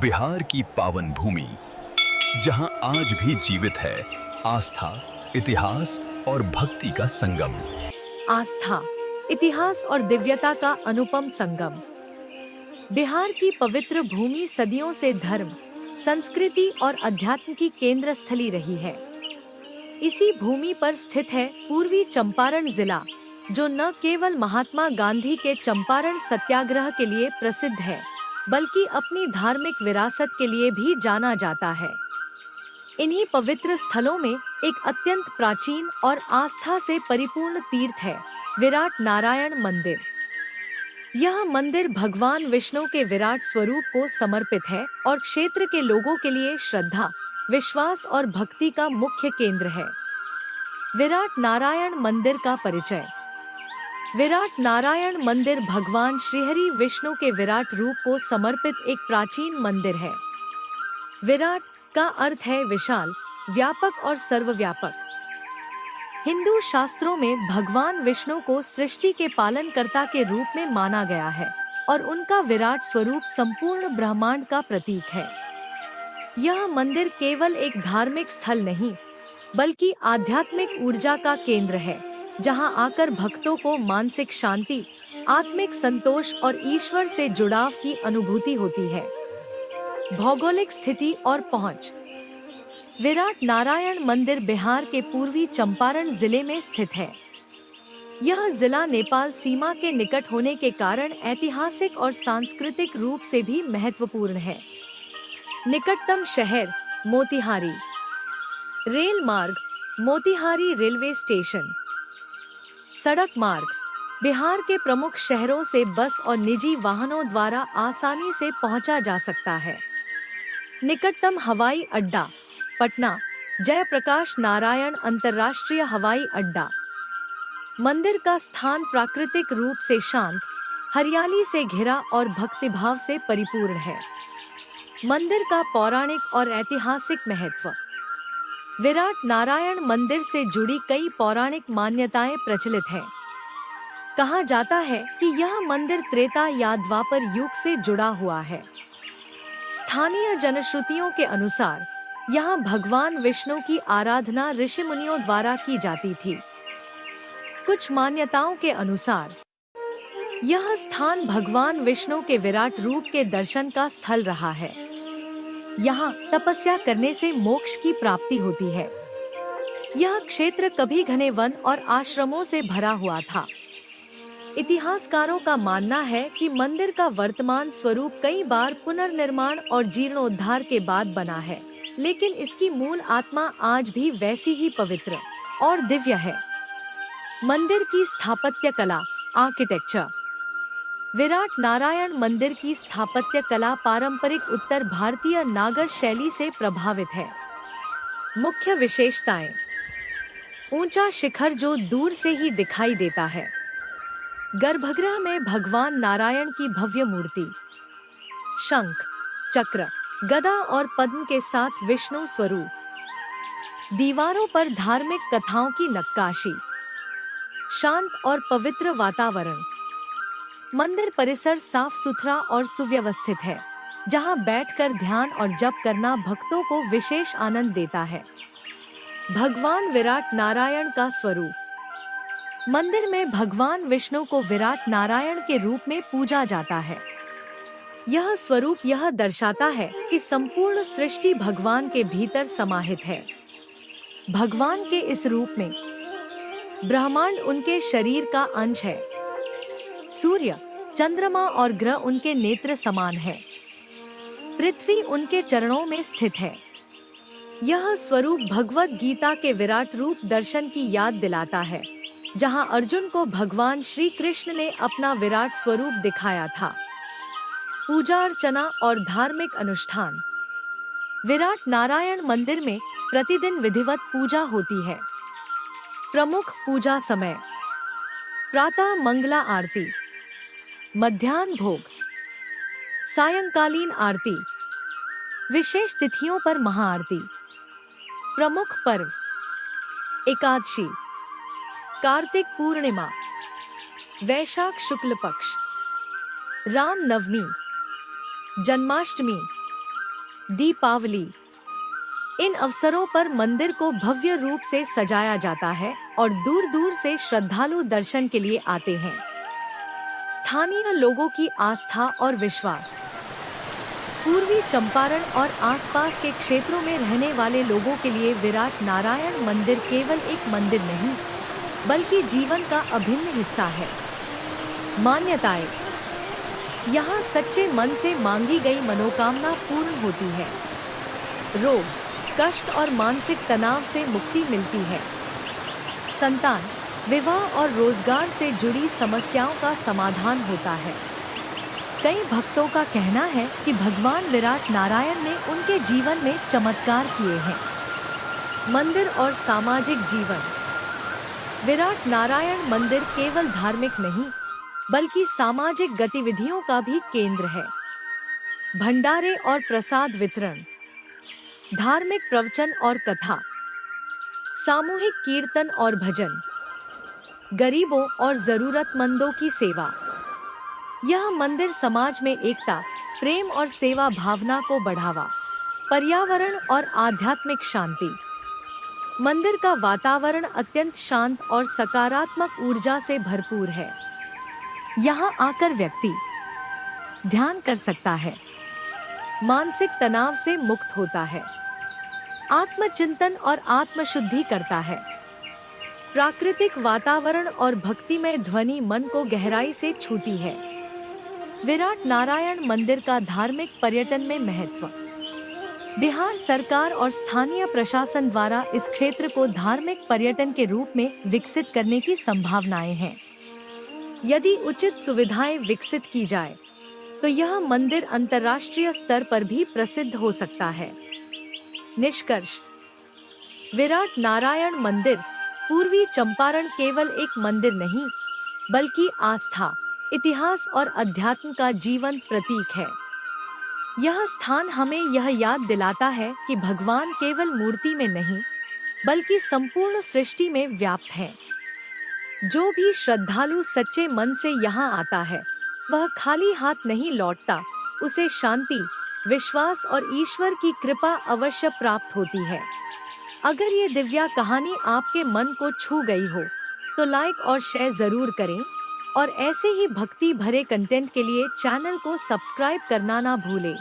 बिहार की पावन भूमि, जहां आज भी जीवित है आस्था, इतिहास और भक्ति का संगम। आस्था, इतिहास और दिव्यता का अनुपम संगम। बिहार की पवित्र भूमि सदियों से धर्म, संस्कृति और अध्यात्म की केंद्र स्थली रही है। इसी भूमि पर स्थित है पूर्वी चंपारण जिला, जो न केवल महात्मा गांधी के चंपारण सत्याग्रह के लिए प्रसिद्ध है, बल्कि अपनी धार्मिक विरासत के लिए भी जाना जाता है। इन्हीं पवित्र स्थलों में एक अत्यंत प्राचीन और आस्था से परिपूर्ण तीर्थ है, विराट नारायण मंदिर। यह मंदिर भगवान विष्णु के विराट स्वरूप को समर्पित है और क्षेत्र के लोगों के लिए श्रद्धा, विश्वास और भक्ति का मुख्य केंद्र है। विराट नारायण मंदिर का परिचय। विराट नारायण मंदिर भगवान श्रीहरि विष्णु के विराट रूप को समर्पित एक प्राचीन मंदिर है। विराट का अर्थ है विशाल, व्यापक और सर्वव्यापक। हिंदू शास्त्रों में भगवान विष्णु को सृष्टि के पालनकर्ता के रूप में माना गया है और उनका विराट स्वरूप संपूर्ण ब्रह्मांड का प्रतीक है। यह मंदिर केवल एक धार्मिक स्थल नहीं, बल्कि आध्यात्मिक ऊर्जा का केंद्र है, जहां आकर भक्तों को मानसिक शांति, आत्मिक संतोष और ईश्वर से जुड़ाव की अनुभूति होती है। भौगोलिक स्थिति और पहुंच। विराट नारायण मंदिर बिहार के पूर्वी चंपारण जिले में स्थित है। यह जिला नेपाल सीमा के निकट होने के कारण ऐतिहासिक और सांस्कृतिक रूप से भी महत्वपूर्ण है। निकटतम शहर मोतिहारी। रेल मार्ग मोतिहारी रेलवे स्टेशन। सड़क मार्ग बिहार के प्रमुख शहरों से बस और निजी वाहनों द्वारा आसानी से पहुंचा जा सकता है। निकटतम हवाई अड्डा पटना जयप्रकाश नारायण अंतर्राष्ट्रीय हवाई अड्डा। मंदिर का स्थान प्राकृतिक रूप से शांत, हरियाली से घिरा और भक्तिभाव से परिपूर्ण है। मंदिर का पौराणिक और ऐतिहासिक महत्व। विराट नारायण मंदिर से जुड़ी कई पौराणिक मान्यताएं प्रचलित हैं। कहा जाता है कि यह मंदिर त्रेता या द्वापर युग से जुड़ा हुआ है। स्थानीय जनश्रुतियों के अनुसार यहाँ भगवान विष्णु की आराधना ऋषि मुनियों द्वारा की जाती थी। कुछ मान्यताओं के अनुसार यह स्थान भगवान विष्णु के विराट रूप के दर्शन का स्थल रहा है। यहाँ तपस्या करने से मोक्ष की प्राप्ति होती है। यह क्षेत्र कभी घने वन और आश्रमों से भरा हुआ था। इतिहासकारों का मानना है कि मंदिर का वर्तमान स्वरूप कई बार पुनर्निर्माण और जीर्णोद्धार के बाद बना है, लेकिन इसकी मूल आत्मा आज भी वैसी ही पवित्र और दिव्य है। मंदिर की स्थापत्य कला, आर्किटेक्चर। विराट नारायण मंदिर की स्थापत्य कला पारंपरिक उत्तर भारतीय नागर शैली से प्रभावित है। मुख्य विशेषताएं। ऊंचा शिखर जो दूर से ही दिखाई देता है। गर्भगृह में भगवान नारायण की भव्य मूर्ति। शंख, चक्र, गदा और पद्म के साथ विष्णु स्वरूप। दीवारों पर धार्मिक कथाओं की नक्काशी। शांत और पवित्र वातावरण। मंदिर परिसर साफ सुथरा और सुव्यवस्थित है, जहां बैठकर ध्यान और जप करना भक्तों को विशेष आनंद देता है। भगवान विराट नारायण का स्वरूप। मंदिर में भगवान विष्णु को विराट नारायण के रूप में पूजा जाता है। यह स्वरूप यह दर्शाता है कि संपूर्ण सृष्टि भगवान के भीतर समाहित है। भगवान के इस रूप में ब्रह्मांड उनके शरीर का अंश है। सूर्य, चंद्रमा और ग्रह उनके नेत्र समान है। पृथ्वी उनके चरणों में स्थित है। यह स्वरूप भगवत गीता के विराट रूप दर्शन की याद दिलाता है, जहां अर्जुन को भगवान श्री कृष्ण ने अपना विराट स्वरूप दिखाया था। पूजा अर्चना और धार्मिक अनुष्ठान। विराट नारायण मंदिर में प्रतिदिन विधिवत पूजा होती है। प्रमुख पूजा समय। प्रातः मंगला आरती, मध्याह्न भोग, सायंकालीन आरती, विशेष तिथियों पर महाआरती। प्रमुख पर्व। एकादशी, कार्तिक पूर्णिमा, वैशाख शुक्ल पक्ष, राम नवमी, जन्माष्टमी, दीपावली। इन अवसरों पर मंदिर को भव्य रूप से सजाया जाता है और दूर दूर से श्रद्धालु दर्शन के लिए आते हैं। स्थानीय लोगों की आस्था और विश्वास। पूर्वी चंपारण और आसपास के क्षेत्रों में रहने वाले लोगों के लिए विराट नारायण मंदिर केवल एक मंदिर नहीं, बल्कि जीवन का अभिन्न हिस्सा है। मान्यताएं। यहाँ सच्चे मन से मांगी गई मनोकामना पूर्ण होती है। रोग, कष्ट और मानसिक तनाव से मुक्ति मिलती है। संतान, विवाह और रोजगार से जुड़ी समस्याओं का समाधान होता है। कई भक्तों का कहना है कि भगवान विराट नारायण ने उनके जीवन में चमत्कार किए हैं। मंदिर और सामाजिक जीवन। विराट नारायण मंदिर केवल धार्मिक नहीं, बल्कि सामाजिक गतिविधियों का भी केंद्र है। भंडारे और प्रसाद वितरण, धार्मिक प्रवचन और कथा, सामूहिक कीर्तन और भजन, गरीबों और जरूरतमंदों की सेवा। यह मंदिर समाज में एकता, प्रेम और सेवा भावना को बढ़ावा। पर्यावरण और आध्यात्मिक शांति। मंदिर का वातावरण अत्यंत शांत और सकारात्मक ऊर्जा से भरपूर है। यहाँ आकर व्यक्ति ध्यान कर सकता है, मानसिक तनाव से मुक्त होता है, आत्मचिंतन और आत्मशुद्धि करता है। प्राकृतिक वातावरण और भक्तिमय ध्वनि मन को गहराई से छूती है। विराट नारायण मंदिर का धार्मिक पर्यटन में महत्व। बिहार सरकार और स्थानीय प्रशासन द्वारा इस क्षेत्र को धार्मिक पर्यटन के रूप में विकसित करने की संभावनाएं हैं। यदि उचित सुविधाएं विकसित की जाए, तो यह मंदिर अंतर्राष्ट्रीय स्तर पर भी प्रसिद्ध हो सकता है। निष्कर्ष। विराट नारायण मंदिर पूर्वी चंपारण केवल एक मंदिर नहीं, बल्कि आस्था, इतिहास और अध्यात्म का जीवंत प्रतीक है। यह स्थान हमें यह याद दिलाता है कि भगवान केवल मूर्ति में नहीं, बल्कि संपूर्ण सृष्टि में व्याप्त है। जो भी श्रद्धालु सच्चे मन से यहाँ आता है, वह खाली हाथ नहीं लौटता। उसे शांति, विश्वास और ईश्वर की कृपा अवश्य प्राप्त होती है। अगर ये दिव्या कहानी आपके मन को छू गई हो, तो लाइक और शेयर जरूर करें और ऐसे ही भक्ति भरे कंटेंट के लिए चैनल को सब्सक्राइब करना ना भूलें।